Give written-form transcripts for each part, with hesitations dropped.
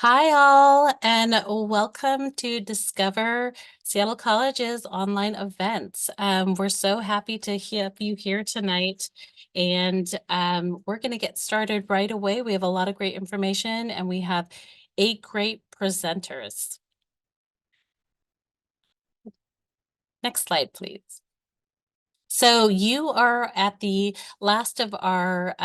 Hi, all, and welcome to Discover Seattle College's online events. We're so happy to have you here tonight, and we're going to get started right away. We have a lot of great information, and we have 8 great presenters. Next slide, please. So you are at the last of our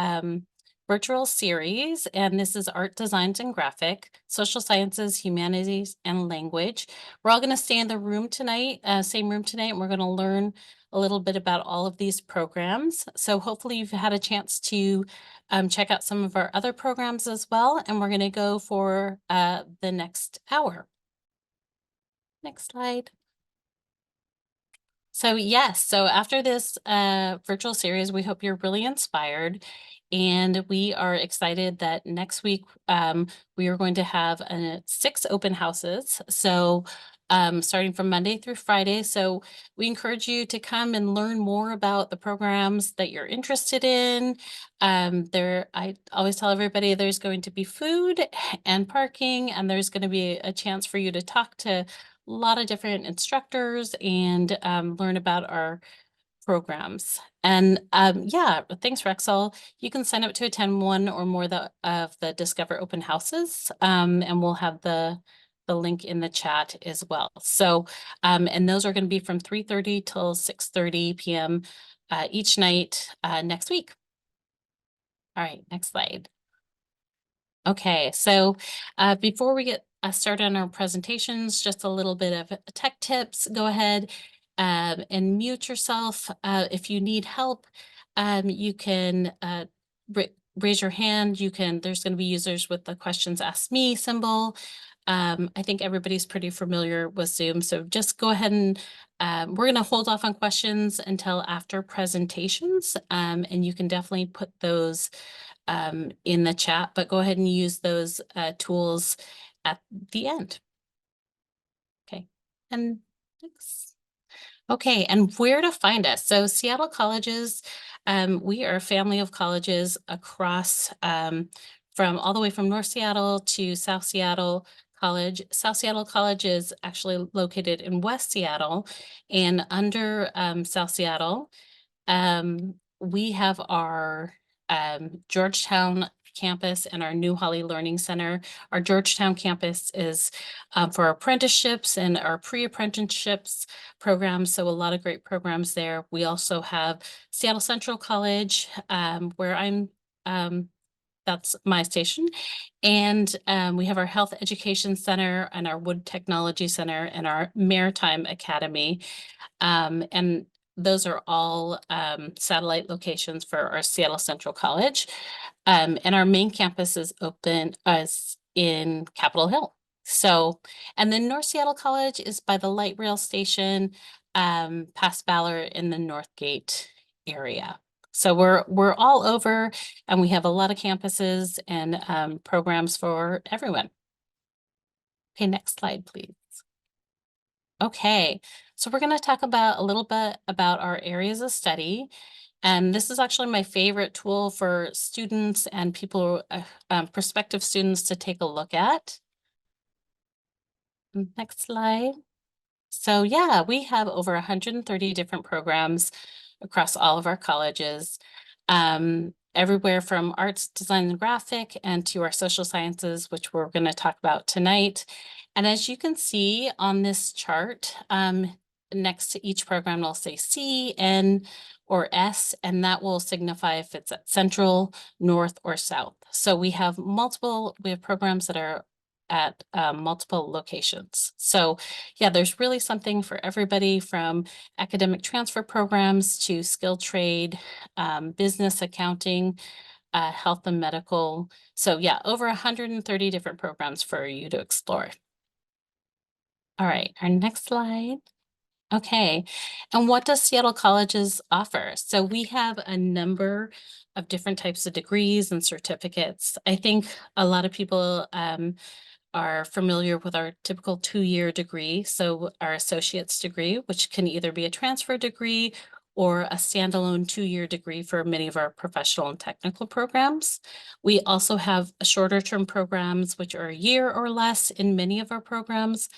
virtual series, and this is Art, Designs, and Graphic, Social Sciences, Humanities, and Language. We're all going to stay in the room tonight, same room tonight, and we're going to learn a little bit about all of these programs. So hopefully you've had a chance to check out some of our other programs as well, and we're going to go for the next hour. Next slide. So yes, so after this virtual series, we hope you're really inspired, and we are excited that next week we are going to have 6 open houses. So starting from Monday through Friday. So we encourage you to come and learn more about the programs that you're interested in. I always tell everybody there's going to be food and parking, and there's going to be a chance for you to talk to a lot of different instructors and learn about our programs. And yeah, thanks, Rexel. You can sign up to attend one or more of the Discover Open Houses, and we'll have the link in the chat as well. So, and those are going to be from 3:30 till 6:30 p.m. Each night next week. All right, next slide. Okay, so before we get started on our presentations, just a little bit of tech tips. Go ahead and mute yourself. If you need help, you can raise your hand. There's going to be users with the questions ask me symbol. I think everybody's pretty familiar with Zoom, so just go ahead and we're going to hold off on questions until after presentations, and you can definitely put those in the chat, but go ahead and use those tools at the end. Okay, and thanks. Okay, and where to find us. So Seattle Colleges, we are a family of colleges across from all the way from North Seattle to South Seattle College. South Seattle College is actually located in West Seattle, and under South Seattle, we have our Georgetown campus and our New Holly Learning Center. Our Georgetown campus is for apprenticeships and our pre-apprenticeships programs, so a lot of great programs there. We also have Seattle Central College, where I'm, that's my station. And we have our Health Education Center and our Wood Technology Center and our Maritime Academy. And those are all satellite locations for our Seattle Central College. And our main campus is open in Capitol Hill. So, and then North Seattle College is by the light rail station, past Ballard in the Northgate area. So we're all over, and we have a lot of campuses and programs for everyone. Okay, next slide, please. Okay, so we're going to talk about a little bit about our areas of study. And this is actually my favorite tool for students and people, prospective students to take a look at. Next slide. So yeah, we have over 130 different programs across all of our colleges, everywhere from arts, design, and graphic, and to our social sciences, which we're going to talk about tonight. And as you can see on this chart, next to each program, will say C, N, or S, and that will signify if it's at Central, North, or South. So we have programs that are at multiple locations. So yeah, there's really something for everybody from academic transfer programs to skilled trade, business accounting, health and medical. So yeah, over 130 different programs for you to explore. All right, our next slide. Okay, and what does Seattle Colleges offer? So we have a number of different types of degrees and certificates. I think a lot of people are familiar with our typical 2-year degree. So our associate's degree, which can either be a transfer degree or a standalone 2-year degree for many of our professional and technical programs. We also have shorter term programs, which are a year or less in many of our programs.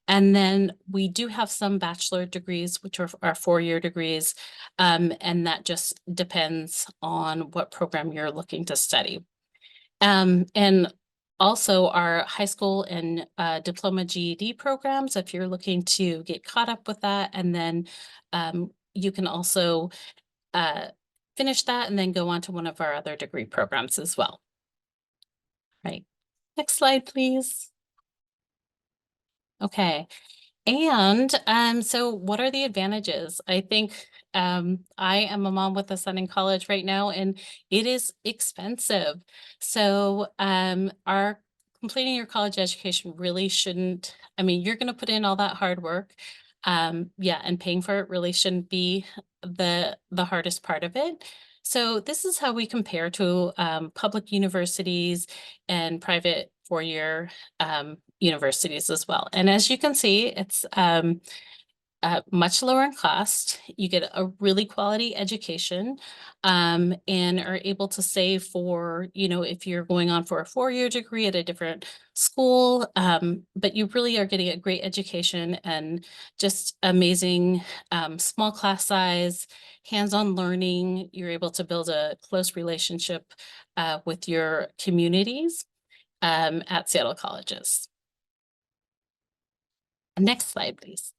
And then we do have some bachelor degrees, which are our 4-year degrees. And that just depends on what program you're looking to study. And also our high school and diploma GED programs, if you're looking to get caught up with that. And then you can also finish that and then go on to one of our other degree programs as well. Right. Next slide, please. Okay. And so what are the advantages? I think I am a mom with a son in college right now, and it is expensive. So our completing your college education really shouldn't, I mean, you're going to put in all that hard work. Yeah, and paying for it really shouldn't be the hardest part of it. So this is how we compare to public universities and private 4-year universities as well. And as you can see, it's much lower in cost. You get a really quality education and are able to save for, if you're going on for a 4-year degree at a different school, but you really are getting a great education and just amazing small class size, hands-on learning. You're able to build a close relationship with your communities at Seattle colleges. Next slide, please.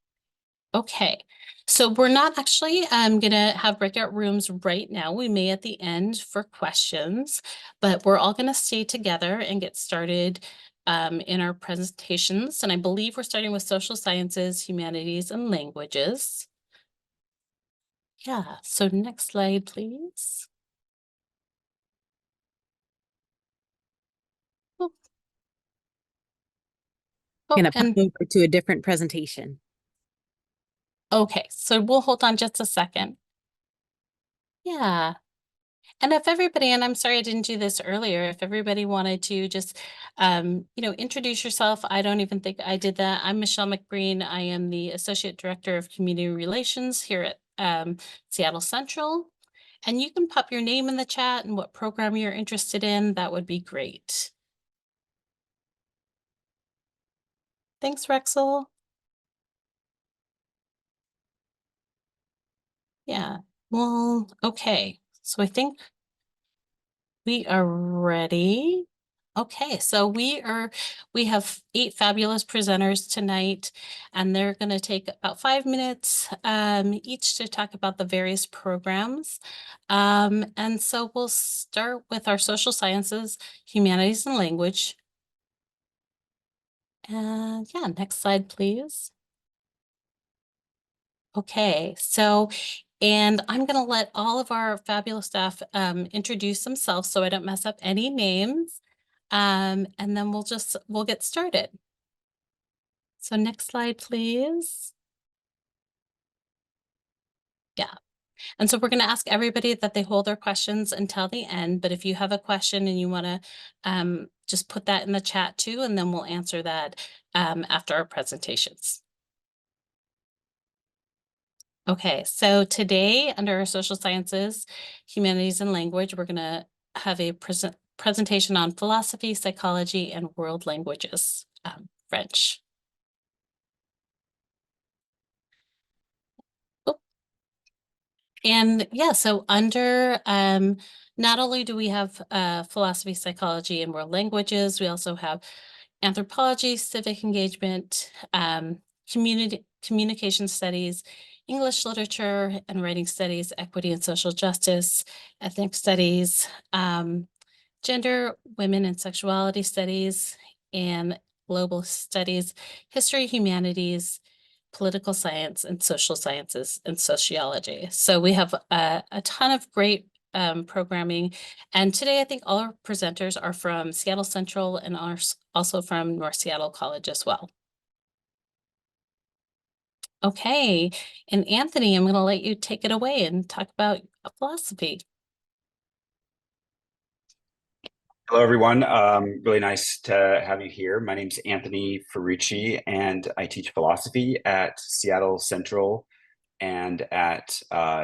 Okay, so we're not actually gonna have breakout rooms right now. We may at the end for questions, but we're all gonna stay together and get started in our presentations. And I believe we're starting with social sciences, humanities, and languages. Yeah, so next slide, please. Oh, I'm oh, going to pop over to a different presentation. okay, so we'll hold on just a second. Yeah. And if everybody, and I'm sorry I didn't do this earlier, if everybody wanted to just, introduce yourself. I don't even think I did that. I'm Michelle McBreen. I am the Associate Director of Community Relations here at Seattle Central. And you can pop your name in the chat and what program you're interested in. That would be great. Thanks, Rexel. Yeah, well, okay. So I think we are ready. Okay, so we have 8 fabulous presenters tonight, and they're going to take about 5 minutes each to talk about the various programs. And so we'll start with our social sciences, humanities, and language. And yeah, next slide, please. Okay, so, and I'm going to let all of our fabulous staff introduce themselves so I don't mess up any names. And then we'll get started. So next slide, please. Yeah. And so we're going to ask everybody that they hold their questions until the end. But if you have a question and you want to just put that in the chat too, and then we'll answer that after our presentations. Okay, so today under our social sciences, humanities, and language, we're going to have a presentation on philosophy, psychology, and world languages, French. Oh. And yeah, so under not only do we have philosophy, psychology, and world languages, we also have anthropology, civic engagement, communication studies, English literature and writing studies, equity and social justice, ethnic studies, gender, women and sexuality studies, and global studies, history, humanities, political science, and social sciences and sociology. So we have a ton of great programming. And today, I think all our presenters are from Seattle Central and are also from North Seattle College as well. Okay, and Anthony, I'm going to let you take it away and talk about philosophy. Hello, everyone. Really nice to have you here. My name's Anthony Ferrucci, and I teach philosophy at Seattle Central and at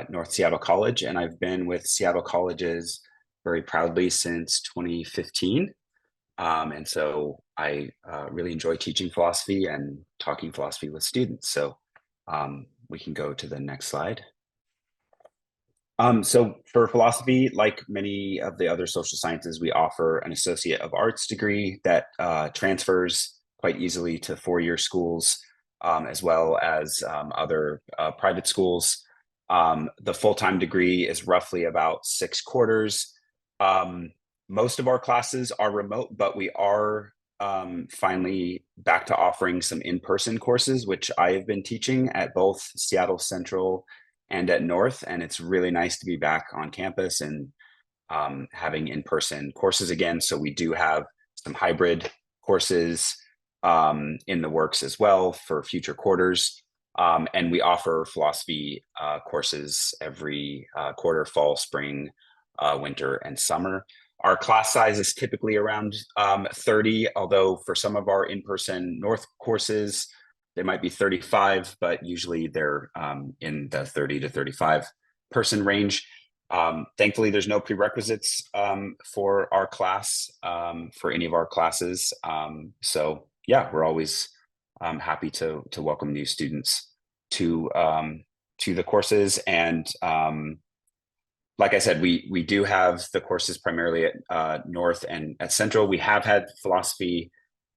North Seattle College. And I've been with Seattle Colleges very proudly since 2015. And so I really enjoy teaching philosophy and talking philosophy with students. So we can go to the next slide. So for philosophy, like many of the other social sciences, we offer an Associate of Arts degree that transfers quite easily to four-year schools, as well as other private schools. The full-time degree is roughly about 6 quarters. Most of our classes are remote, but we are finally back to offering some in-person courses, which I have been teaching at both Seattle Central and at North, and it's really nice to be back on campus and having in-person courses again. So we do have some hybrid courses in the works as well for future quarters. And we offer philosophy courses every quarter, fall, spring, winter, and summer. Our class size is typically around 30, although for some of our in-person North courses, they might be 35, but usually they're in the 30 to 35 person range. Thankfully, there's no prerequisites for our class, for any of our classes. So yeah, we're always happy to welcome new students to the courses. And like I said, we do have the courses primarily at North and at Central. We have had philosophy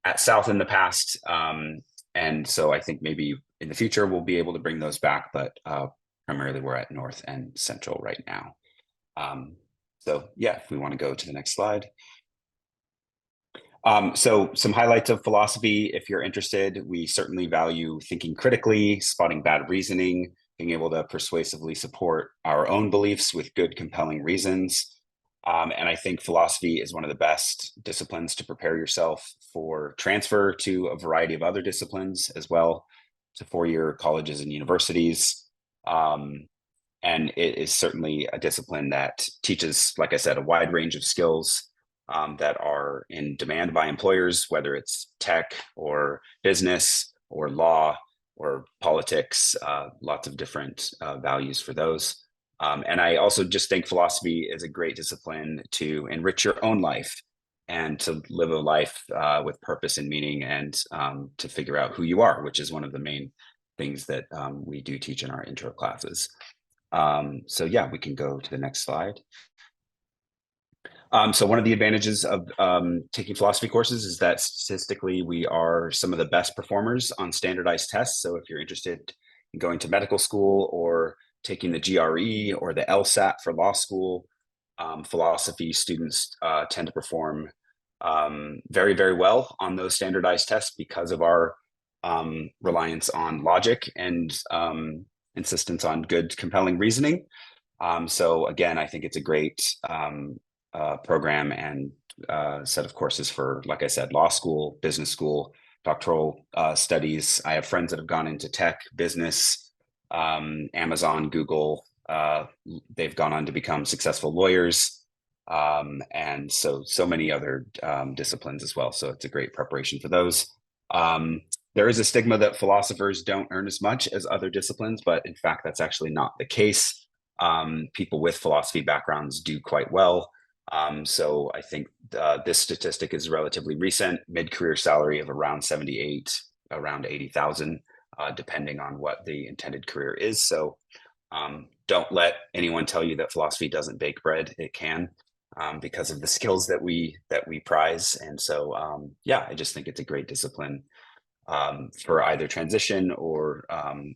at South in the past. And so I think maybe in the future we'll be able to bring those back, but primarily we're at North and Central right now. So yeah, if we want to go to the next slide. So some highlights of philosophy, if you're interested, we certainly value thinking critically, spotting bad reasoning, being able to persuasively support our own beliefs with good, compelling reasons. And I think philosophy is one of the best disciplines to prepare yourself for transfer to a variety of other disciplines as well, to four-year colleges and universities. And it is certainly a discipline that teaches, like I said, a wide range of skills that are in demand by employers, whether it's tech or business or law or politics, lots of different values for those. And I also just think philosophy is a great discipline to enrich your own life and to live a life with purpose and meaning, and to figure out who you are, which is one of the main things that we do teach in our intro classes. So yeah, we can go to the next slide. So one of the advantages of taking philosophy courses is that statistically we are some of the best performers on standardized tests. So if you're interested in going to medical school or taking the GRE or the LSAT for law school, philosophy students tend to perform very, very well on those standardized tests because of our reliance on logic and insistence on good, compelling reasoning. So again, I think it's a great program and set of courses for, like I said, law school, business school, doctoral studies. I have friends that have gone into tech, business, Amazon, Google. They've gone on to become successful lawyers, and so many other disciplines as well. So it's a great preparation for those. There is a stigma that philosophers don't earn as much as other disciplines, but in fact, that's actually not the case. People with philosophy backgrounds do quite well. So I think this statistic is relatively recent, mid-career salary of around 78, around 80,000, depending on what the intended career is. So don't let anyone tell you that philosophy doesn't bake bread. It can, because of the skills that we prize. And so yeah, I just think it's a great discipline for either transition or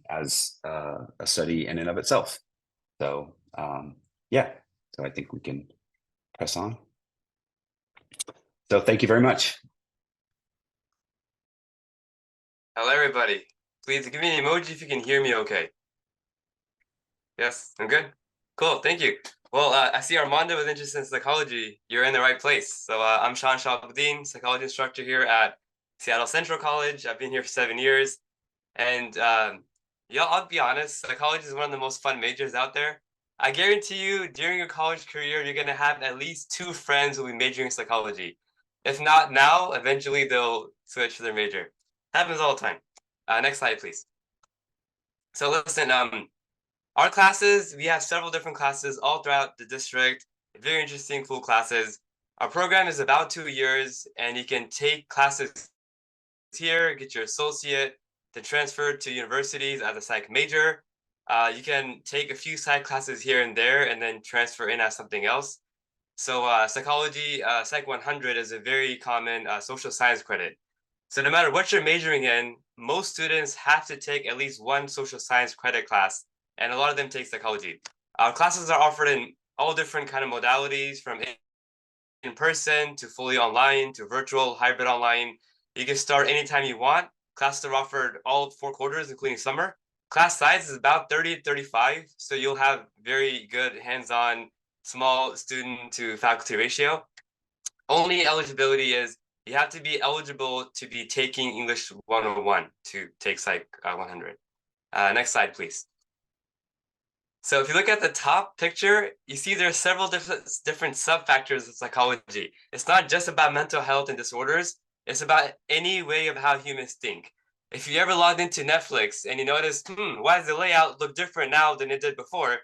as a study in and of itself. So yeah, so I think we can press on. So thank you very much. Hello, everybody. Please give me an emoji if you can hear me okay. Yes, I'm good. Cool, thank you. Well, I see Armando was interested in psychology. You're in the right place. So I'm Sean Shahabuddin, psychology instructor here at Seattle Central College. I've been here for 7 years. And yeah, I'll be honest, psychology is one of the most fun majors out there. I guarantee you, during your college career, you're going to have at least 2 friends who will be majoring in psychology. If not now, eventually they'll switch to their major. Happens all the time. Next slide, please. So listen, Our classes, we have several different classes all throughout the district. Very interesting, cool classes. Our program is about 2 years, and you can take classes here, get your associate, then transfer to universities as a psych major. You can take a few psych classes here and there, and then transfer in as something else. So psychology, Psych 100 is a very common social science credit. So no matter what you're majoring in, most students have to take at least one social science credit class, and a lot of them take psychology. Our classes are offered in all different kind of modalities, from in person to fully online to virtual, hybrid online. You can start anytime you want. Classes are offered all 4 quarters, including summer. Class size is about 30 to 35, so you'll have very good hands-on small student to faculty ratio. Only eligibility is you have to be eligible to be taking English 101 to take Psych 100. Next slide, please. So if you look at the top picture, you see there are several different sub-factors of psychology. It's not just about mental health and disorders. It's about any way of how humans think. If you ever logged into Netflix and you noticed, why does the layout look different now than it did before?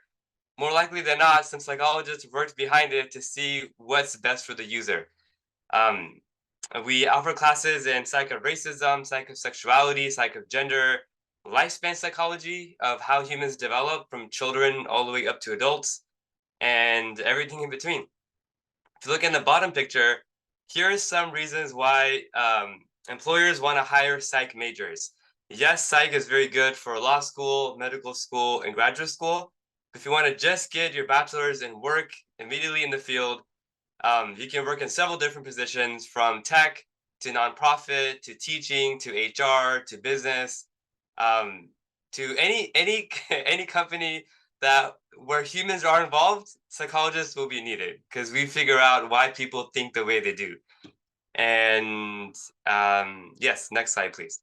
More likely than not, some psychologists worked behind it to see what's best for the user. Um, we offer classes in psych of racism, psych of sexuality, psych of gender, lifespan psychology of how humans develop from children all the way up to adults, and everything in between. If you look in the bottom picture, here are some reasons why employers want to hire psych majors. Yes, psych is very good for law school, medical school, and graduate school. If you want to just get your bachelor's and work immediately in the field, you can work in several different positions, from tech to nonprofit to teaching to HR to business, to any any company that where humans are involved. Psychologists will be needed because we figure out why people think the way they do. And yes, next slide, please.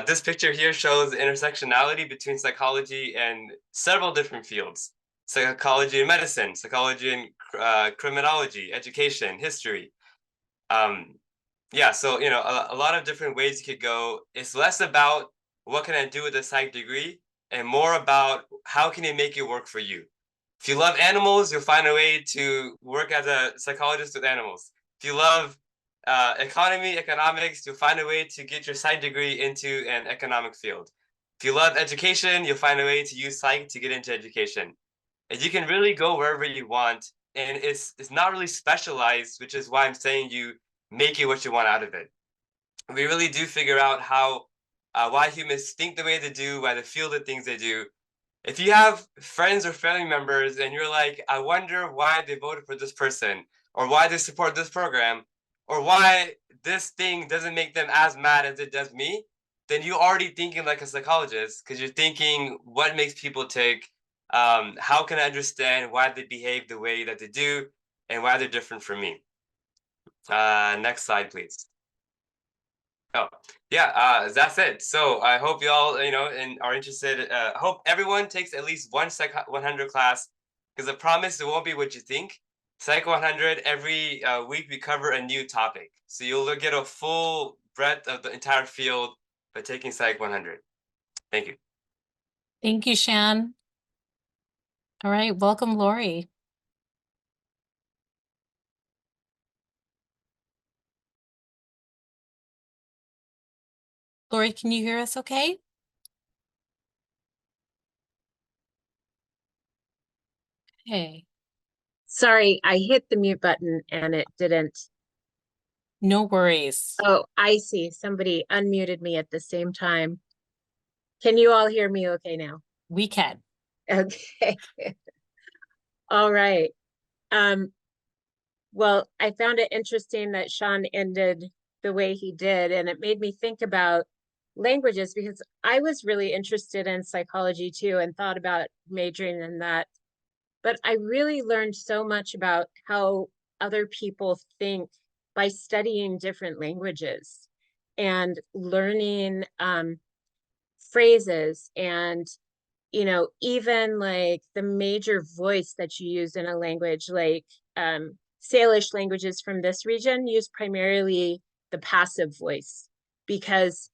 This picture here shows the intersectionality between psychology and several different fields: psychology and medicine, psychology and criminology, education, history. Yeah, so a lot of different ways you could go. It's less about what can I do with a psych degree, and more about how can you make it work for you. If you love animals, you'll find a way to work as a psychologist with animals. If you love economics, you'll find a way to get your psych degree into an economic field. If you love education, you'll find a way to use psych to get into education. And you can really go wherever you want, and it's not really specialized, which is why I'm saying you make it what you want out of it. We really do figure out how why humans think the way they do, why they feel the things they do. If you have friends or family members and you're like, I wonder why they voted for this person, or why they support this program, or why this thing doesn't make them as mad as it does me, then you're already thinking like a psychologist, because you're thinking what makes people tick, how can I understand why they behave the way that they do, and why they're different from me. Next slide, please. Oh, yeah, that's it. So I hope you all, and are interested. I hope everyone takes at least one Psych 100 class, because I promise it won't be what you think. Psych 100, every week we cover a new topic. So you'll get a full breadth of the entire field by taking Psych 100. Thank you. Thank you, Shan. All right, welcome, Lori. Lori, can you hear us okay? Okay. Sorry, I hit the mute button and it didn't. No worries. Oh, I see. Somebody unmuted me at the same time. Can you all hear me okay now? We can. Okay. All right. Well, I found it interesting that Sean ended the way he did, and it made me think about languages, because I was really interested in psychology too and thought about majoring in that. But I really learned so much about how other people think by studying different languages and learning phrases, and even like the major voice that you use in a language, like Salish languages from this region use primarily the passive voice, because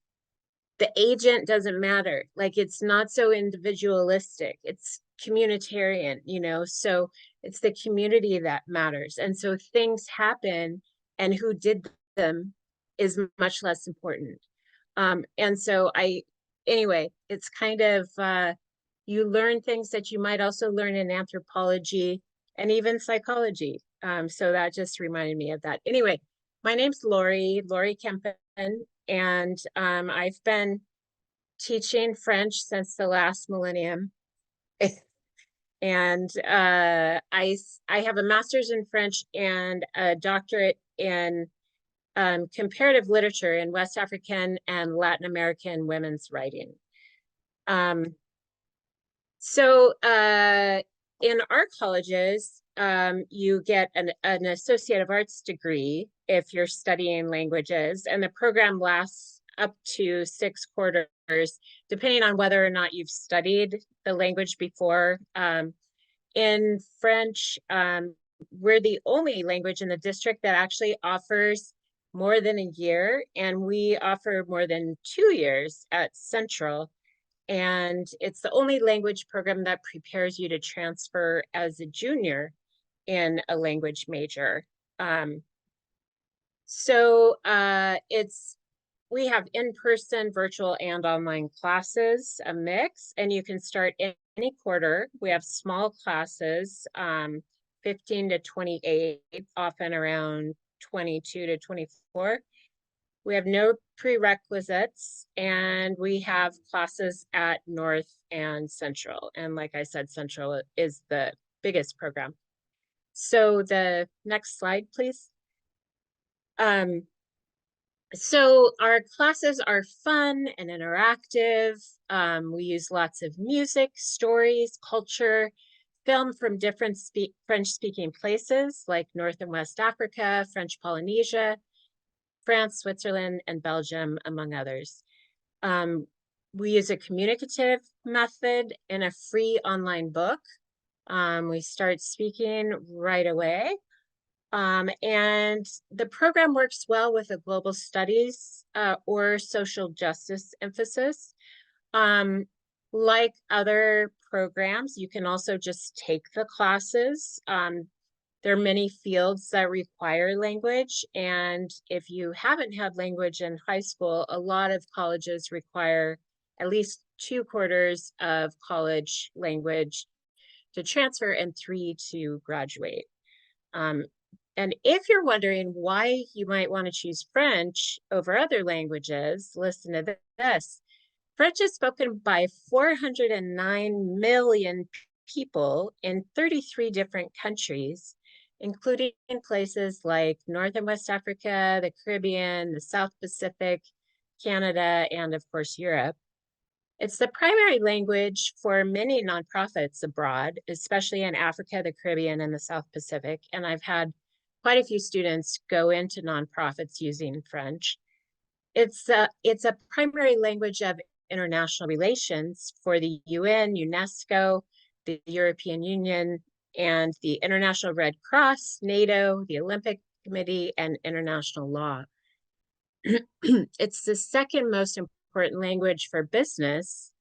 the agent doesn't matter. Like, it's not so individualistic. It's communitarian, you know, so it's the community that matters. And so things happen, and who did them is much less important. And so anyway, it's kind of, you learn things that you might also learn in anthropology and even psychology. So that just reminded me of that. Anyway, my name's Lori Kempen, and I've been teaching French since the last millennium. And I have a master's in French and a doctorate in comparative literature in West African and Latin American women's writing. So in art colleges, you get an Associate of Arts degree if you're studying languages, and the program lasts up to 6 quarters, depending on whether or not you've studied the language before. In French, we're the only language in the district that actually offers more than a year, and we offer more than 2 years at Central. And it's the only language program that prepares you to transfer as a junior in a language major. We have in-person, virtual, and online classes, a mix, and you can start any quarter. We have small classes, 15 to 28, often around 22 to 24. We have no prerequisites, and we have classes at North and Central. And like I said, Central is the biggest program. So the next slide, please. So our classes are fun and interactive. We use lots of music, stories, culture, film from different French-speaking places like North and West Africa, French Polynesia, France, Switzerland, and Belgium, among others. We use a communicative method in a free online book. We start speaking right away. And the program works well with a global studies or social justice emphasis. Like other programs, you can also just take the classes. There are many fields that require language, and if you haven't had language in high school, a lot of colleges require at least 2 quarters of college language to transfer and 3 to graduate. And if you're wondering why you might want to choose French over other languages, listen to this. French is spoken by 409 million people in 33 different countries, including in places like North and West Africa, the Caribbean, the South Pacific, Canada, and of course, Europe. It's the primary language for many nonprofits abroad, especially in Africa, the Caribbean, and the South Pacific. And I've had quite a few students go into nonprofits using French. It's a primary language of international relations for the UN, UNESCO, the European Union, and the International Red Cross, NATO, the Olympic Committee, and international law. It's the second most important language for business.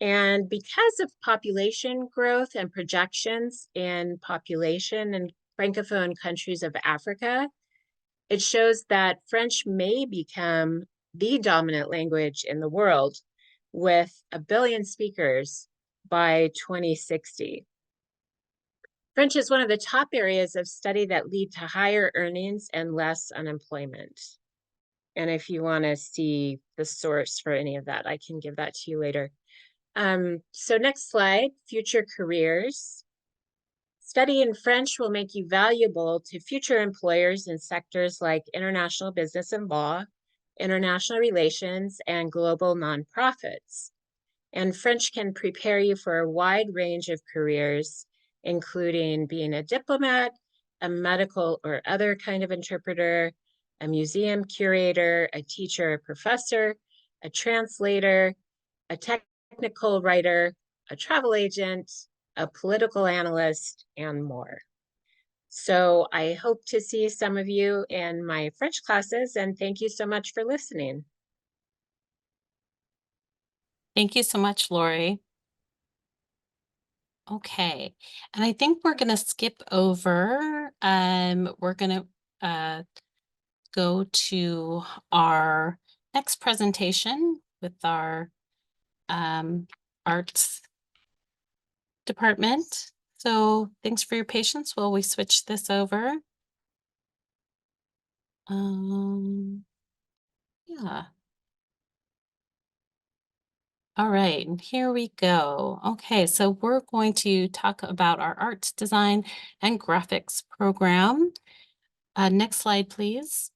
And because of population growth and projections in population in Francophone countries of Africa, it shows that French may become the dominant language in the world with 1 billion speakers by 2060. French is one of the top areas of study that lead to higher earnings and less unemployment. And if you want to see the source for any of that, I can give that to you later. So next slide, future careers. Studying French will make you valuable to future employers in sectors like international business and law, international relations, and global nonprofits. And French can prepare you for a wide range of careers, including being a diplomat, a medical or other kind of interpreter, a museum curator, a teacher, a professor, a translator, a technical writer, a travel agent, a political analyst, and more. So I hope to see some of you in my French classes, and thank you so much for listening. Thank you so much, Lori. Okay, and I think we're gonna skip over, we're gonna go to our next presentation with our arts department. So thanks for your patience while we switch this over. Yeah. All right, and here we go. Okay, so we're going to talk about our arts design and graphics program. Next slide, please.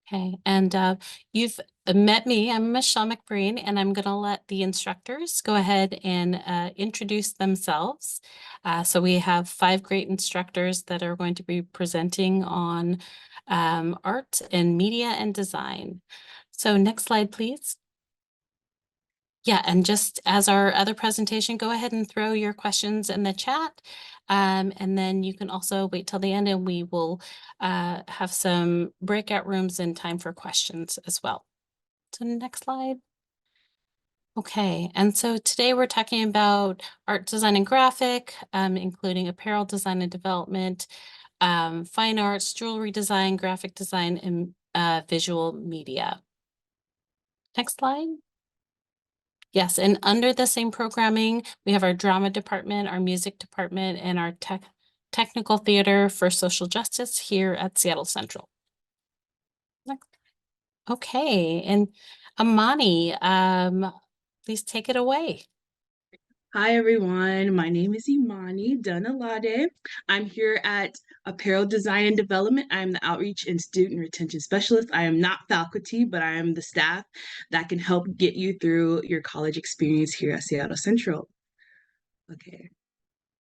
Okay, and you've met me. I'm Michelle McBreen, and I'm going to let the instructors go ahead and introduce themselves. So we have 5 great instructors that are going to be presenting on art and media and design. So next slide, please. Yeah, and just as our other presentation, go ahead and throw your questions in the chat. And then you can also wait till the end and we will have some breakout rooms and time for questions as well. So next slide. Okay, and so today we're talking about art design and graphic, including apparel design and development, fine arts, jewelry design, graphic design, and visual media. Next slide. Yes, and under the same programming, we have our drama department, our music department, and our technical theater for social justice here at Seattle Central. Next. Okay, and Amani, please take it away. Hi, everyone. My name is Imani Dunalade. I'm here at Apparel Design and Development. I'm the Outreach and Student Retention Specialist. I am not faculty, but I am the staff that can help get you through your college experience here at Seattle Central. Okay.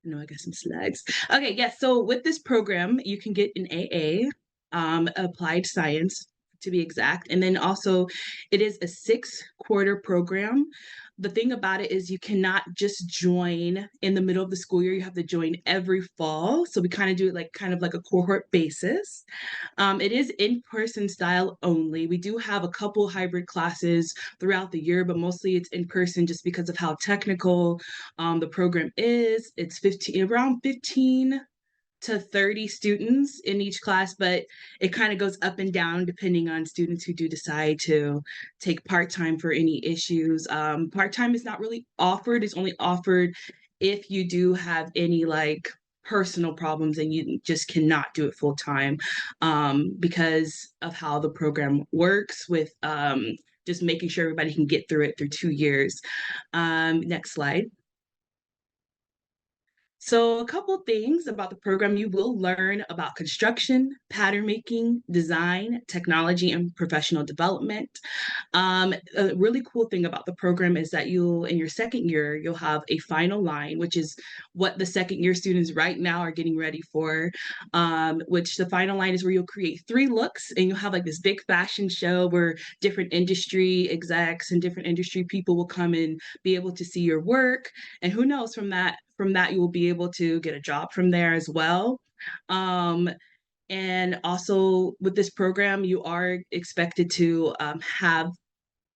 No, I got some slides. Okay, yes. So with this program, you can get an AA, applied science to be exact. And then also it is a 6-quarter program. The thing about it is you cannot just join in the middle of the school year. You have to join every fall. So we kind of do it like a cohort basis. It is in-person style only. We do have a couple hybrid classes throughout the year, but mostly it's in person just because of how technical the program is. It's around 15 to 30 students in each class, but it kind of goes up and down depending on students who do decide to take part-time for any issues. Part-time is not really offered. It's only offered if you do have any like personal problems and you just cannot do it full time, because of how the program works with just making sure everybody can get through it through 2 years. Next slide. So a couple things about the program. You will learn about construction, pattern making, design, technology, and professional development. A really cool thing about the program is that in your second year, you'll have a final line, which is what the second year students right now are getting ready for, which the final line is where you'll create 3 looks and you'll have like this big fashion show where different industry execs and different industry people will come and be able to see your work. And who knows, from that you will be able to get a job from there as well. And also with this program, you are expected to have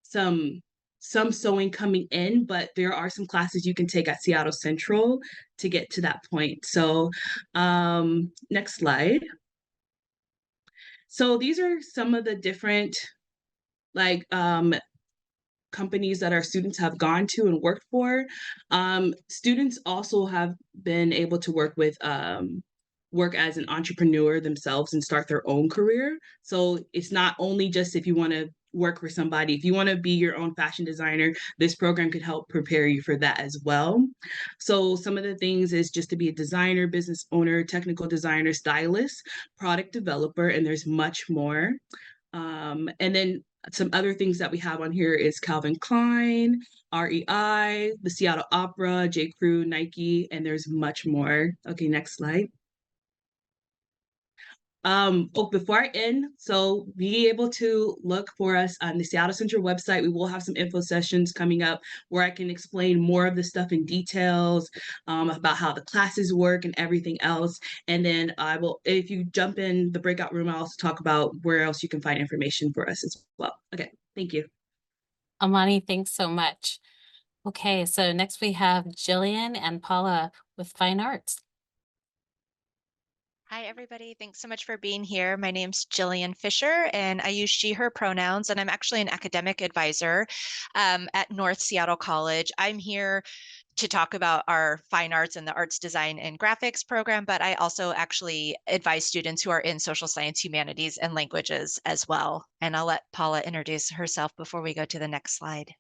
some sewing coming in, but there are some classes you can take at Seattle Central to get to that point. So next slide. So these are some of the different like companies that our students have gone to and worked for. Students also have been able to work as an entrepreneur themselves and start their own career. So it's not only just if you want to work for somebody. If you want to be your own fashion designer, this program could help prepare you for that as well. So some of the things is just to be a designer, business owner, technical designer, stylist, product developer, and there's much more. And then some other things that we have on here is Calvin Klein, REI, the Seattle Opera, J. Crew, Nike, and there's much more. Okay, next slide. Before I end, so be able to look for us on the Seattle Central website. We will have some info sessions coming up where I can explain more of the stuff in details, about how the classes work and everything else. And then if you jump in the breakout room, I'll also talk about where else you can find information for us as well. Okay, thank you. Amani, thanks so much. Okay, so next we have Jillian and Paula with Fine Arts. Hi, everybody. Thanks so much for being here. My name's Jillian Fisher, and I use she, her pronouns, and I'm actually an academic advisor at North Seattle College. I'm here to talk about our fine arts and the arts design and graphics program, but I also actually advise students who are in social science, humanities, and languages as well. And I'll let Paula introduce herself before we go to the next slide.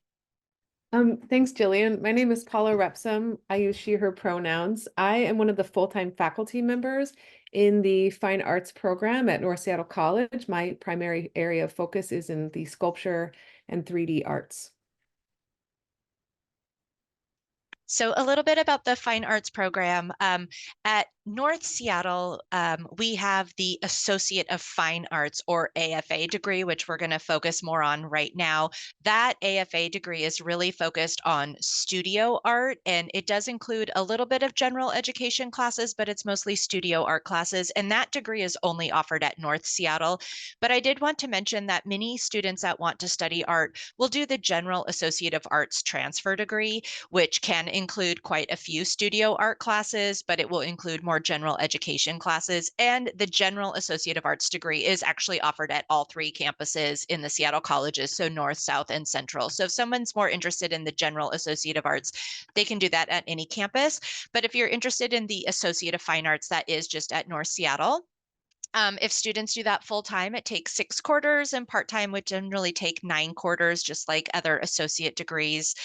Thanks, Jillian. My name is Paula Repsum. I use she, her pronouns. I am one of the full-time faculty members in the Fine Arts program at North Seattle College. My primary area of focus is in the sculpture and 3D arts. So a little bit about the fine arts program. At North Seattle, we have the Associate of Fine Arts, or AFA degree, which we're going to focus more on right now. That AFA degree is really focused on studio art, and it does include a little bit of general education classes, but it's mostly studio art classes. And that degree is only offered at North Seattle. But I did want to mention that many students that want to study art will do the General Associate of Arts transfer degree, which can include quite a few studio art classes, but it will include more general education classes. And the General Associate of Arts degree is actually offered at all three campuses in the Seattle colleges, so North, South, and Central. So if someone's more interested in the General Associate of Arts, they can do that at any campus. But if you're interested in the Associate of Fine Arts, that is just at North Seattle. If students do that full time, it takes 6 quarters, and part time would generally take 9 quarters, just like other associate degrees.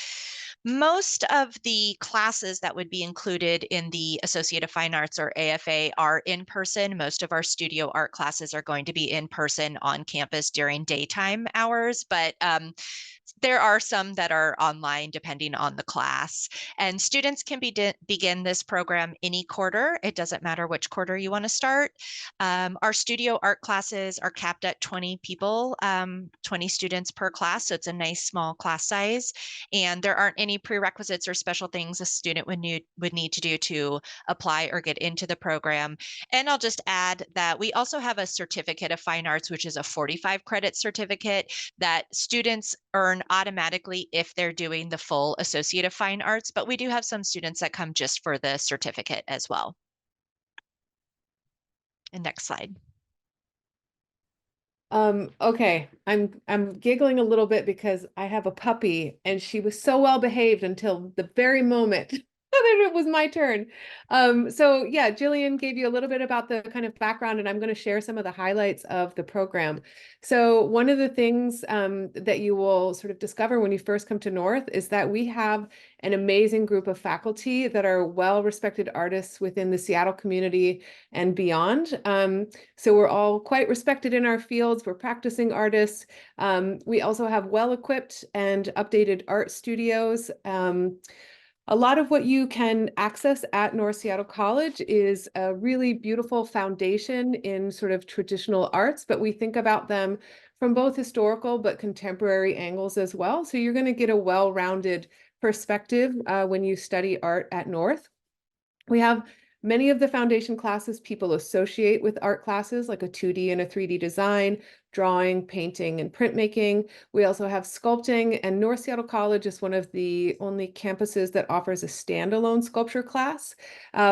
Most of the classes that would be included in the Associate of Fine Arts, or AFA, are in person. Most of our studio art classes are going to be in person on campus during daytime hours, but there are some that are online depending on the class. And students can begin this program any quarter. It doesn't matter which quarter you want to start. Our studio art classes are capped at 20 people, 20 students per class. So it's a nice small class size. And there aren't any prerequisites or special things a student would need to do to apply or get into the program. And I'll just add that we also have a certificate of fine arts, which is a 45 credit certificate that students earn automatically if they're doing the full Associate of Fine Arts, but we do have some students that come just for the certificate as well. And next slide. Okay, I'm giggling a little bit because I have a puppy and she was so well behaved until the very moment that it was my turn. So yeah, Jillian gave you a little bit about the kind of background, and I'm going to share some of the highlights of the program. So one of the things that you will sort of discover when you first come to North is that we have an amazing group of faculty that are well-respected artists within the Seattle community and beyond. So we're all quite respected in our fields. We're practicing artists. We also have well-equipped and updated art studios. A lot of what you can access at North Seattle College is a really beautiful foundation in sort of traditional arts, but we think about them from both historical but contemporary angles as well. So you're going to get a well-rounded perspective when you study art at North. We have many of the foundation classes people associate with art classes, like a 2D and a 3D design, drawing, painting, and printmaking. We also have sculpting, and North Seattle College is one of the only campuses that offers a standalone sculpture class.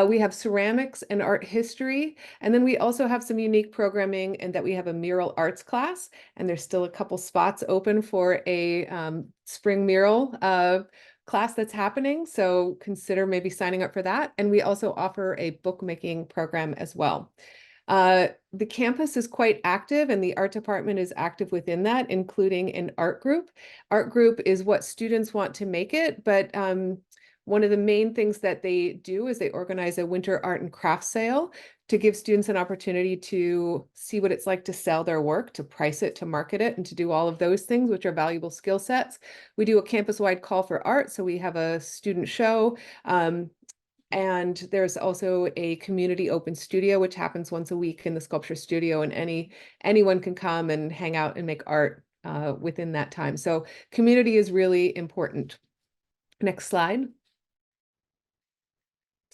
We have ceramics and art history, and then we also have some unique programming in that we have a mural arts class, and there's still a couple spots open for a spring mural class that's happening, so consider maybe signing up for that. And we also offer a bookmaking program as well. The campus is quite active, and the art department is active within that, including an art group. Art group is what students want to make it, but one of the main things that they do is they organize a winter art and craft sale to give students an opportunity to see what it's like to sell their work, to price it, to market it, and to do all of those things, which are valuable skill sets. We do a campus-wide call for art, so we have a student show. And there's also a community open studio, which happens once a week in the sculpture studio, and anyone can come and hang out and make art within that time. So community is really important. Next slide.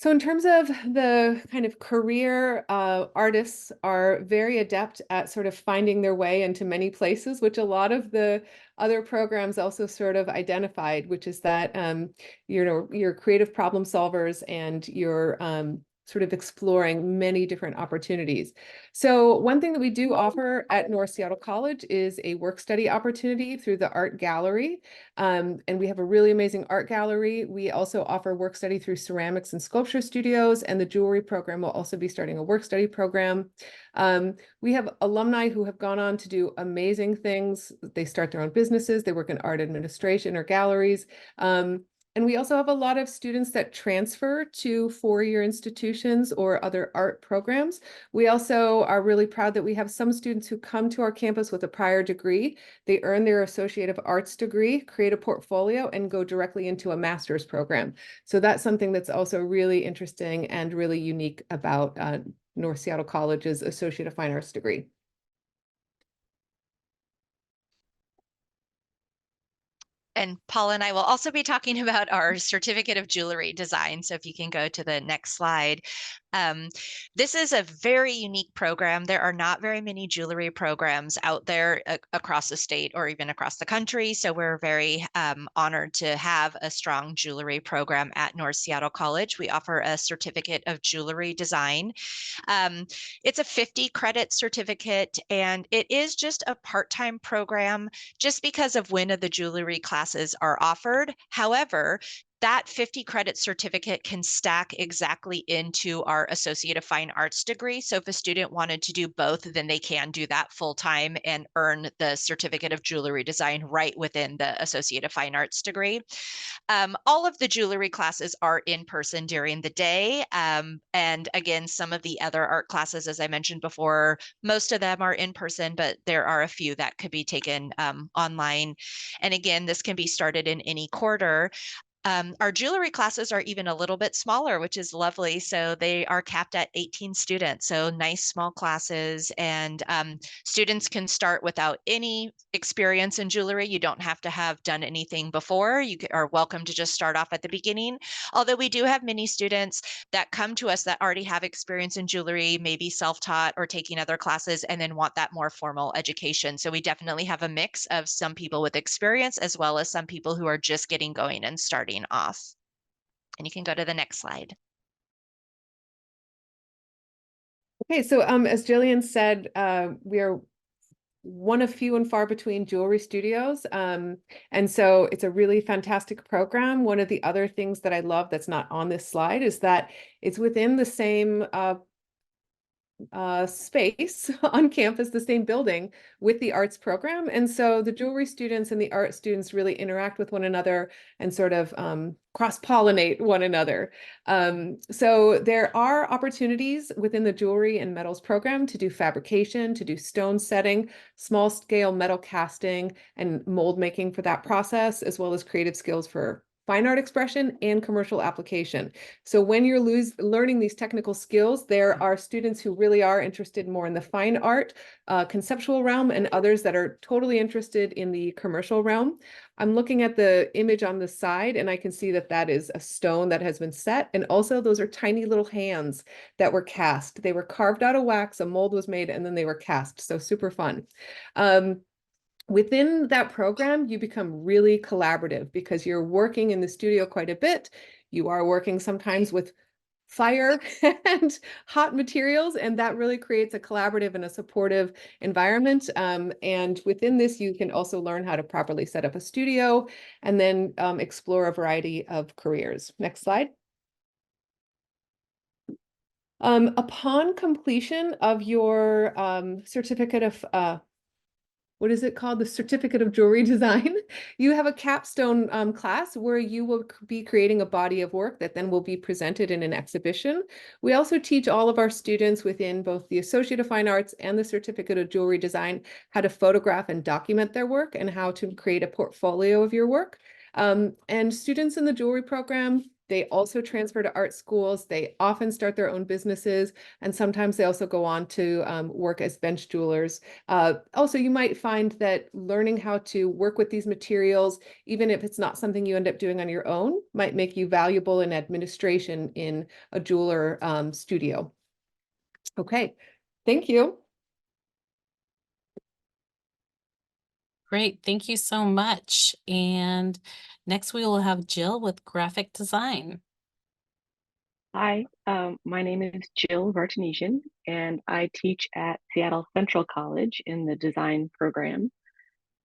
So in terms of the kind of career, artists are very adept at sort of finding their way into many places, which a lot of the other programs also sort of identified, which is that you're creative problem solvers and you're sort of exploring many different opportunities. So one thing that we do offer at North Seattle College is a work study opportunity through the art gallery. And we have a really amazing art gallery. We also offer work study through ceramics and sculpture studios, and the jewelry program will also be starting a work study program. We have alumni who have gone on to do amazing things. They start their own businesses, they work in art administration or galleries. And we also have a lot of students that transfer to four-year institutions or other art programs. We also are really proud that we have some students who come to our campus with a prior degree. They earn their Associate of Arts degree, create a portfolio, and go directly into a master's program. So that's something that's also really interesting and really unique about North Seattle College's Associate of Fine Arts degree. And Paul and I will also be talking about our certificate of jewelry design. So if you can go to the next slide. This is a very unique program. There are not very many jewelry programs out there across the state or even across the country. So we're very honored to have a strong jewelry program at North Seattle College. We offer a certificate of jewelry design. It's a 50 credit certificate, and it is just a part-time program just because of when of the jewelry classes are offered. However, that 50 credit certificate can stack exactly into our Associate of Fine Arts degree. So if a student wanted to do both, then they can do that full time and earn the certificate of jewelry design right within the Associate of Fine Arts degree. All of the jewelry classes are in person during the day. And again, some of the other art classes, as I mentioned before, most of them are in person, but there are a few that could be taken online. And again, this can be started in any quarter. Our jewelry classes are even a little bit smaller, which is lovely. So they are capped at 18 students. So nice small classes, and students can start without any experience in jewelry. You don't have to have done anything before. You are welcome to just start off at the beginning. Although we do have many students that come to us that already have experience in jewelry, maybe self-taught or taking other classes, and then want that more formal education. So we definitely have a mix of some people with experience as well as some people who are just getting going and starting off. And you can go to the next slide. Okay, so as Jillian said, we are one of few and far between jewelry studios. And so it's a really fantastic program. One of the other things that I love that's not on this slide is that it's within the same space on campus, the same building with the arts program. And so the jewelry students and the art students really interact with one another and sort of cross-pollinate one another. So there are opportunities within the jewelry and metals program to do fabrication, to do stone setting, small scale metal casting, and mold making for that process, as well as creative skills for fine art expression and commercial application. So when you're learning these technical skills, there are students who really are interested more in the fine art, conceptual realm, and others that are totally interested in the commercial realm. I'm looking at the image on the side, and I can see that that is a stone that has been set. And also those are tiny little hands that were cast. They were carved out of wax, a mold was made, and then they were cast. So super fun. Within that program, you become really collaborative because you're working in the studio quite a bit. You are working sometimes with fire and hot materials, and that really creates a collaborative and a supportive environment. And within this, you can also learn how to properly set up a studio and then explore a variety of careers. Next slide. Upon completion of your certificate of what is it called? The Certificate of Jewelry Design. You have a capstone class where you will be creating a body of work that then will be presented in an exhibition. We also teach all of our students within both the Associate of Fine Arts and the Certificate of Jewelry Design how to photograph and document their work and how to create a portfolio of your work. And students in the jewelry program They also transfer to art schools. They often start their own businesses, and sometimes they also go on to work as bench jewelers. Also, you might find that learning how to work with these materials, even if it's not something you end up doing on your own, might make you valuable in administration in a jeweler studio. Okay, thank you. Great, thank you so much. And next we will have Jill with graphic design. Hi, my name is Jill Vartanesian, and I teach at Seattle Central College in the design program.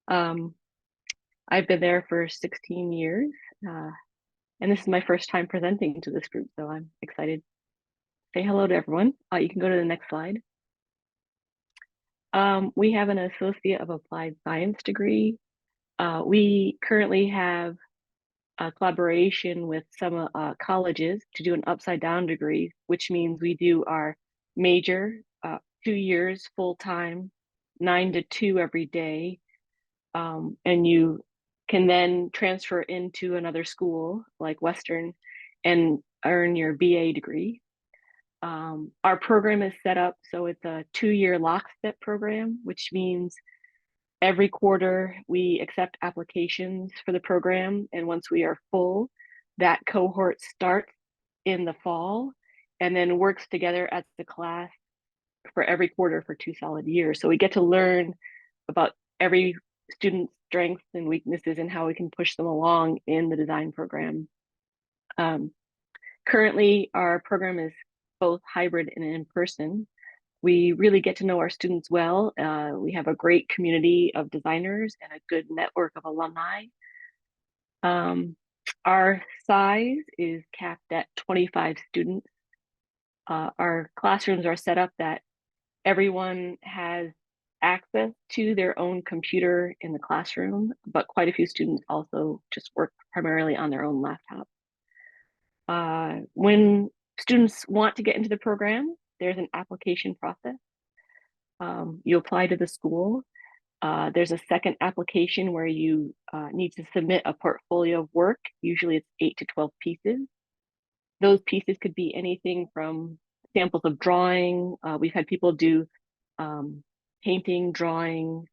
I've been there for 16 years, and this is my first time presenting to this group, so I'm excited. Say hello to everyone. You can go to the next slide. We have an Associate of Applied Science degree. We currently have a collaboration with some colleges to do an upside down degree, which means we do our major 2 years full time, 9 to 2 every day, and you can then transfer into another school like Western and earn your BA degree. Our program is set up so it's a 2-year lockstep program, which means every quarter, we accept applications for the program, and once we are full, that cohort starts in the fall and then works together as the class for every quarter for 2 solid years. So we get to learn about every student's strengths and weaknesses and how we can push them along in the design program. Currently, our program is both hybrid and in person. We really get to know our students well. We have a great community of designers and a good network of alumni. Our size is capped at 25 students. Our classrooms are set up that everyone has access to their own computer in the classroom, but quite a few students also just work primarily on their own laptop. When students want to get into the program, there's an application process. You apply to the school. There's a second application where you need to submit a portfolio of work. Usually it's 8 to 12 pieces. Those pieces could be anything from samples of drawing. We've had people do painting, drawing.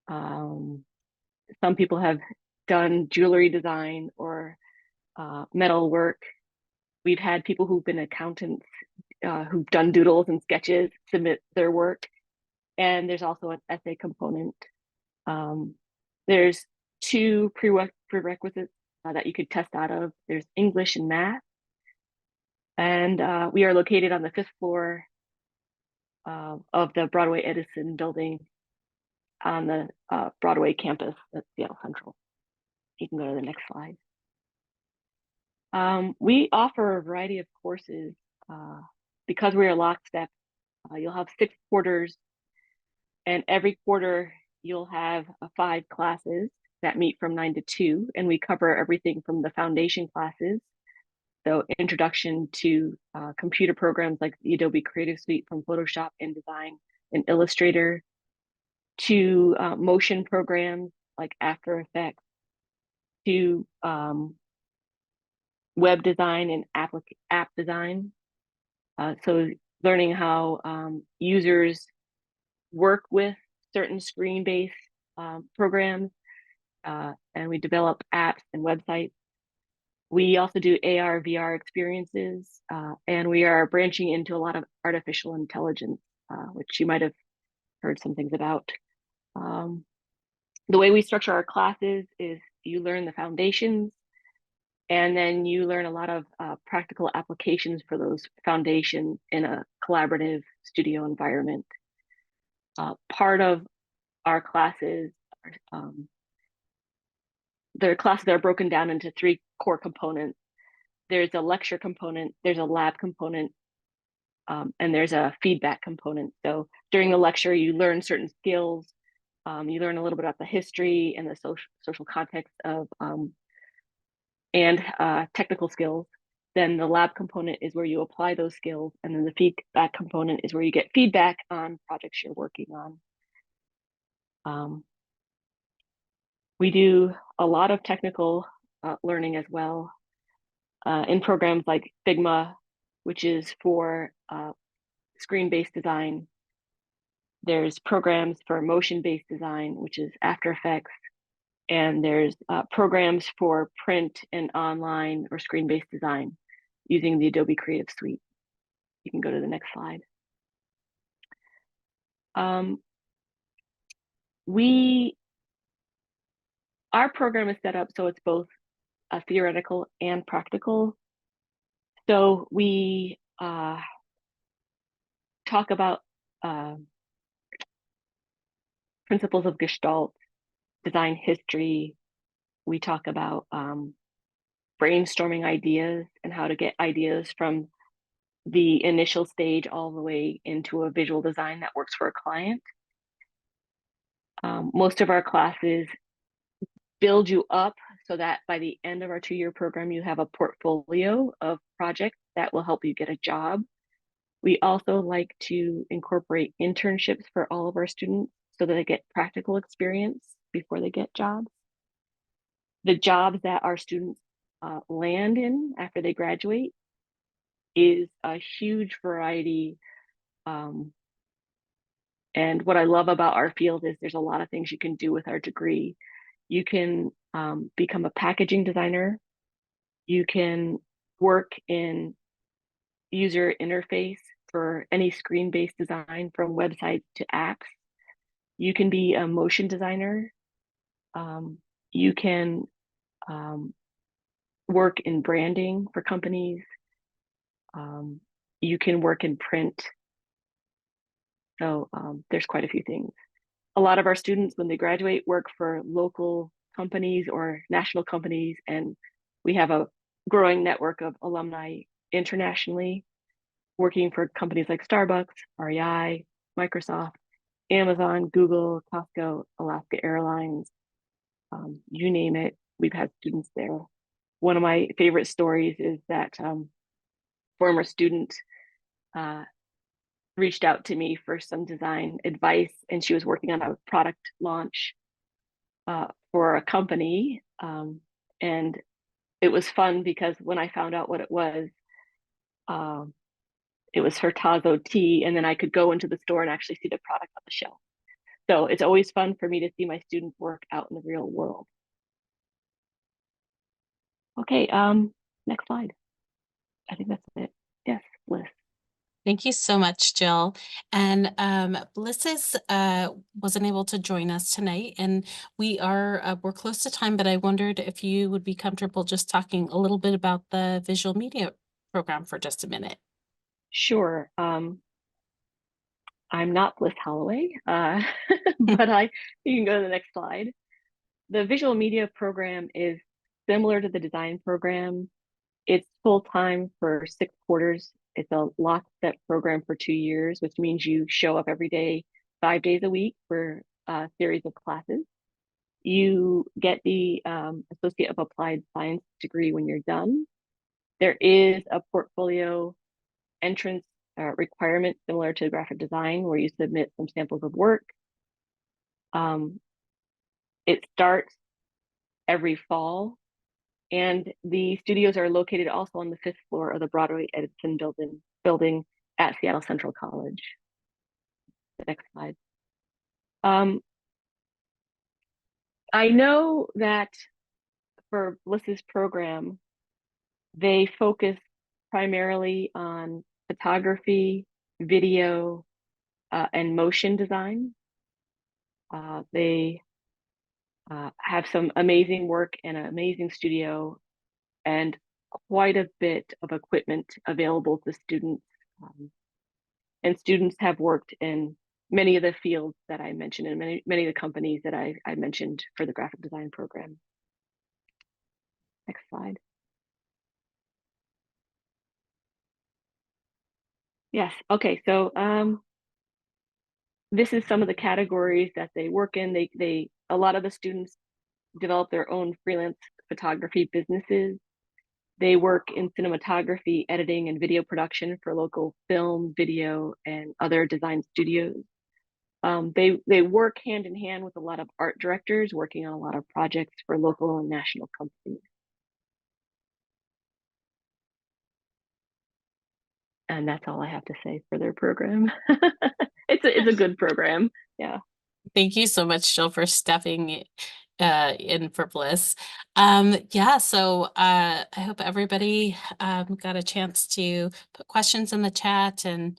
Some people have done jewelry design or metal work. We've had people who've been accountants who've done doodles and sketches submit their work. And there's also an essay component. There's 2 prerequisites that you could test out of. There's English and math. And we are located on the 5th floor of the Broadway Edison building on the Broadway campus at Seattle Central. You can go to the next slide. We offer a variety of courses. Because we are lockstep, you'll have 6 quarters, and every quarter you'll have 5 classes that meet from 9 to 2, and we cover everything from the foundation classes, so introduction to computer programs like the Adobe Creative Suite from Photoshop, InDesign, and Illustrator, to motion programs like After Effects, to web design and app design. So learning how users work with certain screen-based programs, and we develop apps and websites. We also do AR, VR experiences, and we are branching into a lot of artificial intelligence, which you might have heard some things about. The way we structure our classes is you learn the foundations, and then you learn a lot of practical applications for those foundations in a collaborative studio environment. Part of our classes, the classes are broken down into 3 core components. There's a lecture component, there's a lab component, and there's a feedback component. So during the lecture, you learn certain skills. You learn a little bit about the history and the social context of and technical skills. Then the lab component is where you apply those skills, and then the feedback component is where you get feedback on projects you're working on. We do a lot of technical learning as well. in programs like Figma, which is for screen-based design. There's programs for motion-based design, which is After Effects. And there's programs for print and online or screen-based design using the Adobe Creative Suite. You can go to the next slide. Our program is set up so it's both theoretical and practical. So we talk about principles of Gestalt, design history. We talk about brainstorming ideas and how to get ideas from the initial stage all the way into a visual design that works for a client. Most of our classes build you up so that by the end of our 2-year program, you have a portfolio of projects that will help you get a job. We also like to incorporate internships for all of our students so that they get practical experience before they get jobs. The jobs that our students land in after they graduate is a huge variety. And what I love about our field is there's a lot of things you can do with our degree. You can become a packaging designer. You can work in user interface for any screen-based design from websites to apps. You can be a motion designer. You can work in branding for companies. You can work in print. So there's quite a few things. A lot of our students, when they graduate, work for local companies or national companies, and we have a growing network of alumni internationally working for companies like Starbucks, REI, Microsoft, Amazon, Google, Costco, Alaska Airlines, you name it, we've had students there. One of my favorite stories is that former student reached out to me for some design advice, and she was working on a product launch for a company. And it was fun because when I found out what it was Hurtazo tea, and then I could go into the store and actually see the product on the shelf. So it's always fun for me to see my students work out in the real world. Okay, next slide. I think that's it. Yes, Bliss. Thank you so much, Jill. And Bliss wasn't able to join us tonight, and we're close to time, but I wondered if you would be comfortable just talking a little bit about the visual media program for just a minute. Sure. I'm not Bliss Holloway, but you can go to the next slide. The visual media program is similar to the design program. It's full-time for 6 quarters. It's a lockstep program for 2 years, which means you show up every day, 5 days a week for a series of classes. You get the Associate of Applied Science degree when you're done. There is a portfolio entrance requirement similar to graphic design where you submit some samples of work. It starts every fall, and the studios are located also on the 5th floor of the Broadway Edison building at Seattle Central College. The next slide. I know that for Bliss's program, they focus primarily on photography, video, and motion design. They have some amazing work and an amazing studio and quite a bit of equipment available to students. And students have worked in many of the fields that I mentioned and many of the companies that I mentioned for the graphic design program. Next slide. Yes, okay, so this is some of the categories that they work in. A lot of the students develop their own freelance photography businesses. They work in cinematography, editing, and video production for local film, video, and other design studios. They work hand in hand with a lot of art directors working on a lot of projects for local and national companies. And that's all I have to say for their program. It's a good program. Yeah. Thank you so much, Jill, for stepping in for Bliss. Yeah, so I hope everybody got a chance to put questions in the chat and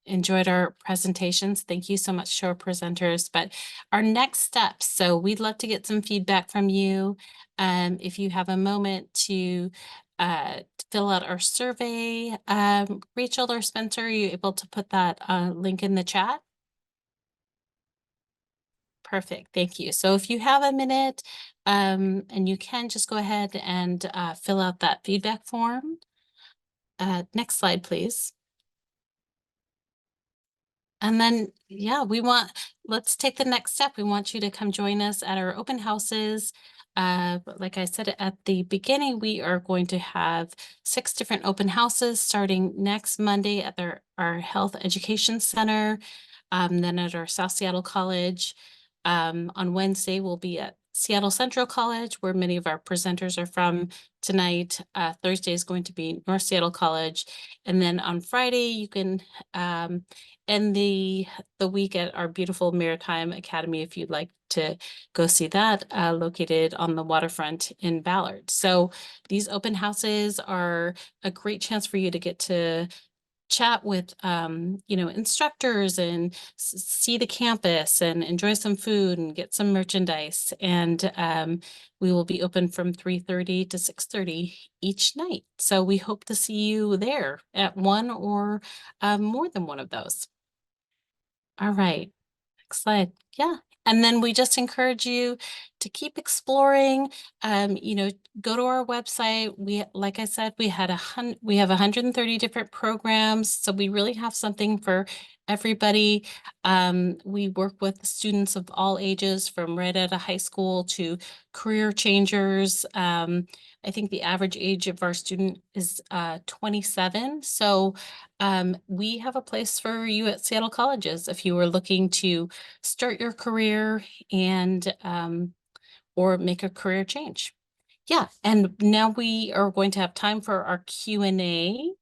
enjoyed our presentations. Thank you so much to our presenters. But our next steps, so we'd love to get some feedback from you. If you have a moment to fill out our survey, Rachel or Spencer, are you able to put that link in the chat? Perfect, thank you. So if you have a minute, and you can just go ahead and fill out that feedback form. Next slide, please. And then, yeah, let's take the next step. We want you to come join us at our open houses. Like I said at the beginning, we are going to have 6 different open houses starting next Monday at our Health Education Center, then at our South Seattle College. On Wednesday, we'll be at Seattle Central College, where many of our presenters are from tonight. Thursday is going to be North Seattle College. And then on Friday, you can end the week at our beautiful Maritime Academy if you'd like to go see that, located on the waterfront in Ballard. So these open houses are a great chance for you to get to chat with instructors and see the campus and enjoy some food and get some merchandise. And we will be open from 3:30 to 6:30 each night. So we hope to see you there at one or more than one of those. All right, next slide. Yeah. And then we just encourage you to keep exploring. Go to our website. Like I said, we have 130 different programs, so we really have something for everybody. We work with students of all ages, from right out of high school to career changers. I think the average age of our student is 27. So we have a place for you at Seattle Colleges if you are looking to start your career and or make a career change. Yeah, and now we are going to have time for our Q&A.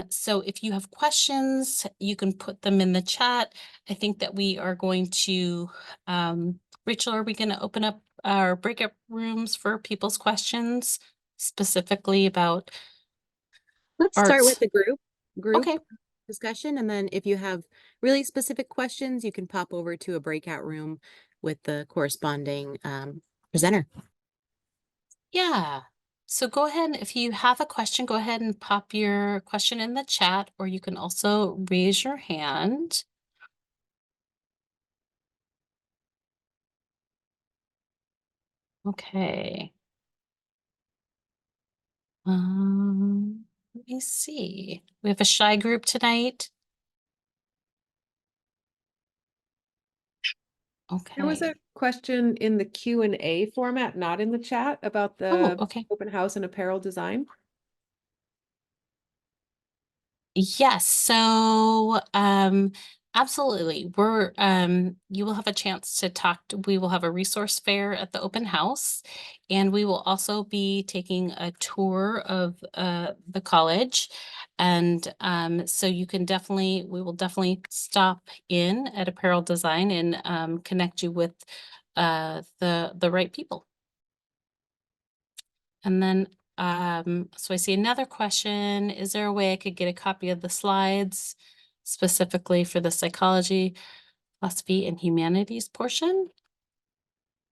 So if you have questions, you can put them in the chat. I think that we are going to, Rachel, are we going to open up our breakout rooms for people's questions specifically about Let's start with arts? the group Okay. discussion, and then if you have really specific questions, you can pop over to a breakout room with the corresponding presenter. Yeah. So go ahead, if you have a question, go ahead and pop your question in the chat, or you can also raise your hand. Okay. Let me see. We have a shy group tonight. There was Okay. a question in the Q&A format, not in the chat, about Oh, the okay. open house and apparel design. Yes, so absolutely. You will have a chance to we will have a resource fair at the open house, and we will also be taking a tour of the college. And so we will definitely stop in at Apparel Design and connect you with the right people. And then so I see another question. Is there a way I could get a copy of the slides specifically for the psychology, philosophy, and humanities portion?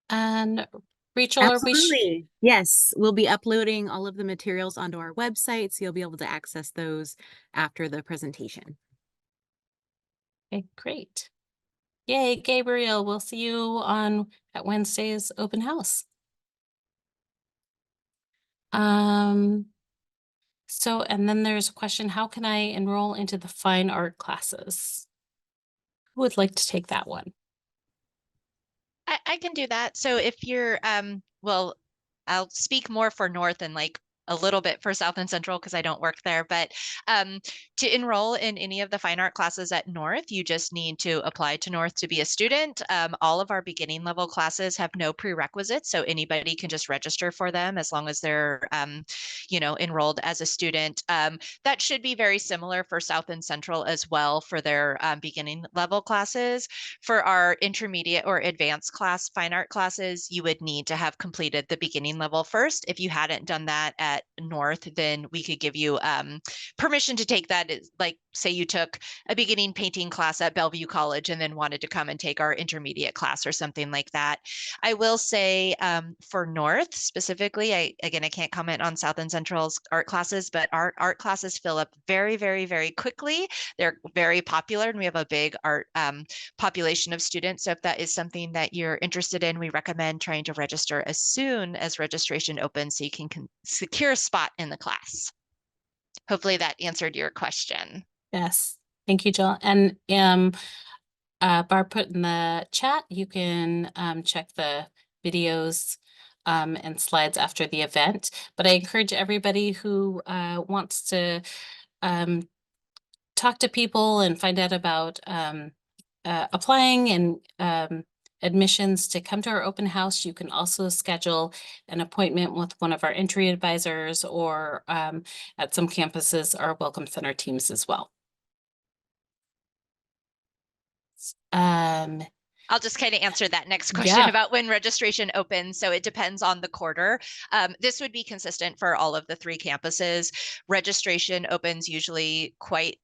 And Rachel, Absolutely. Yes, we'll be uploading all of the materials onto our website, so you'll be able to access those after the presentation. Okay, great. Yay, Gabriel, we'll see you at Wednesday's open house. So, and then there's a question, how can I enroll into the fine art classes? Who would like to take that one? I can do that. So if you're, well, I'll speak more for North and like a little bit for South and Central because I don't work there, but to enroll in any of the fine art classes at North, you just need to apply to North to be a student. All of our beginning level classes have no prerequisites, so anybody can just register for them as long as they're, enrolled as a student. That should be very similar for South and Central as well for their beginning level classes. For our intermediate or advanced class fine art classes, you would need to have completed the beginning level first. If you hadn't done that at North, then we could give you permission to take that. Like, say you took a beginning painting class at Bellevue College and then wanted to come and take our intermediate class or something like that. I will say for North specifically, I can't comment on South and Central's art classes, but our art classes fill up very, very, very quickly. They're very popular and we have a big art population of students. So if that is something that you're interested in, we recommend trying to register as soon as registration opens so you can secure a spot in the class. Hopefully that answered your question. Yes, thank you, Jill. And Barb put in the chat, you can check the videos and slides after the event. But I encourage everybody who wants to talk to people and find out about applying and admissions to come to our open house. You can also schedule an appointment with one of our entry advisors or at some campuses, our Welcome Center teams as well. I'll just kind of answer that next question about when registration opens. So it depends on the quarter. This would be consistent for all of the 3 campuses. Registration opens usually quite,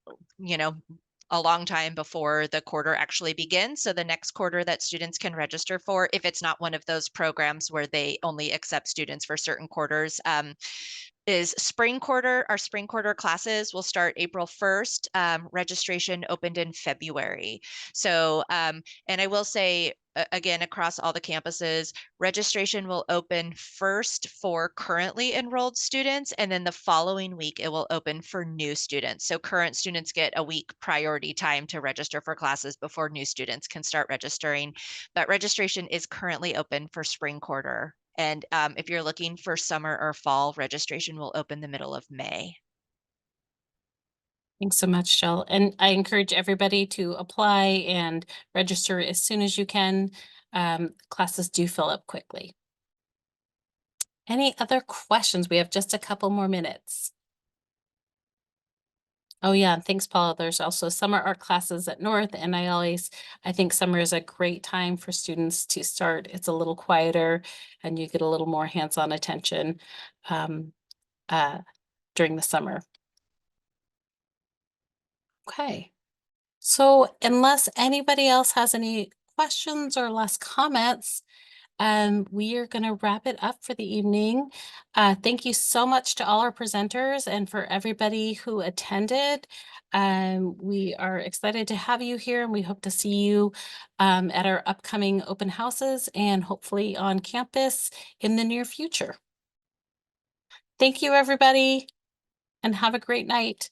a long time before the quarter actually begins. So the next quarter that students can register for, if it's not one of those programs where they only accept students for certain quarters, is spring quarter. Our spring quarter classes will start April 1st. Registration opened in February. So, and I will say, again, across all the campuses, registration will open first for currently enrolled students, and then the following week it will open for new students. So current students get a week priority time to register for classes before new students can start registering. But registration is currently open for spring quarter. And if you're looking for summer or fall, registration will open the middle of May. Thanks so much, Jill. And I encourage everybody to apply and register as soon as you can. Classes do fill up quickly. Any other questions? We have just a couple more minutes. Oh yeah, thanks, Paula. There's also summer art classes at North, and I think summer is a great time for students to start. It's a little quieter and you get a little more hands-on attention during the summer. Okay, so unless anybody else has any questions or last comments, we are going to wrap it up for the evening. Thank you so much to all our presenters and for everybody who attended. We are excited to have you here and we hope to see you at our upcoming open houses and hopefully on campus in the near future. Thank you, everybody, and have a great night.